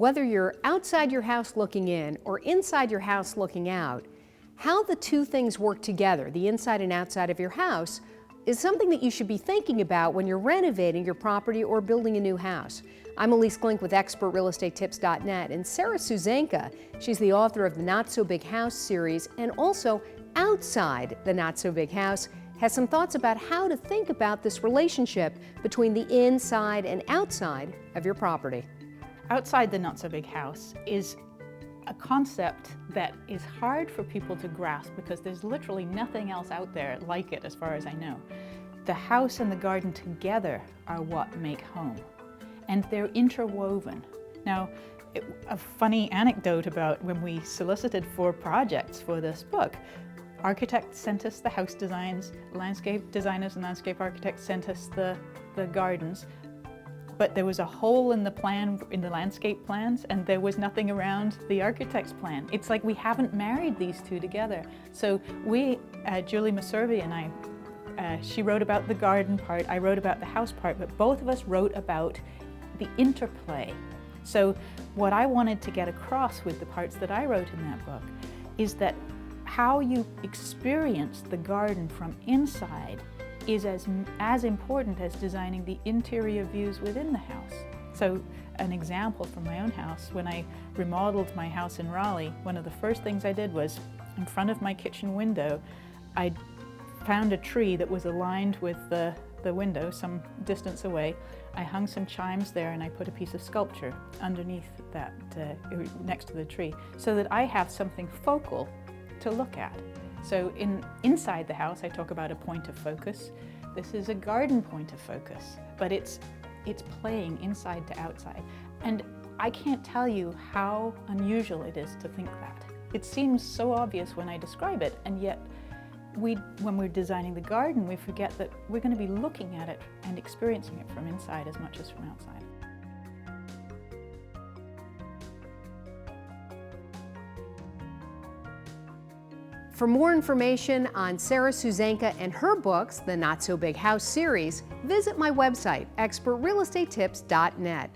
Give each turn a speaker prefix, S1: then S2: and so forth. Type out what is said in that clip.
S1: Whether you're outside your house looking in or inside your house looking out, how the two things work together, the inside and outside of your house, is something that you should be thinking about when you're renovating your property or building a new house. I'm Elise Glink with ExpertRealEstateTips.net, and Sarah Susanka, she's the author of the Not So Big House series, and also outside the Not So Big House, has some thoughts about how to think about this relationship between the inside and outside of your property.
S2: Outside the Not So Big House is a concept that is hard for people to grasp because there's literally nothing else out there like it as far as I know. The house and the garden together are what make home, and they're interwoven. Now, a funny anecdote about when we solicited for projects for this book, architects sent us the house designs, landscape designers and landscape architects sent us the gardens, but there was a hole in the plan, in the landscape plans, and there was nothing around the architect's plan. It's like we haven't married these two together. So we, Julie Maservi and I, she wrote about the garden part, I wrote about the house part, but both of us wrote about the interplay. So what I wanted to get across with the parts that I wrote in that book is that how you experience the garden from inside is as important as designing the interior views within the house. So an example from my own house, when I remodeled my house in Raleigh, one of the first things I did was, in front of my kitchen window, I found a tree that was aligned with the window some distance away. I hung some chimes there and I put a piece of sculpture underneath that, next to the tree, so that I have something focal to look at. So inside the house, I talk about a point of focus. This is a garden point of focus, but it's playing inside to outside. And I can't tell you how unusual it is to think that. It seems so obvious when I describe it, and yet when we're designing the garden, we forget that we're going to be looking at it and experiencing it from inside as much as from outside.
S1: For more information on Sarah Susanka and her books, the Not So Big House series, visit my website, ExpertRealEstateTips.net.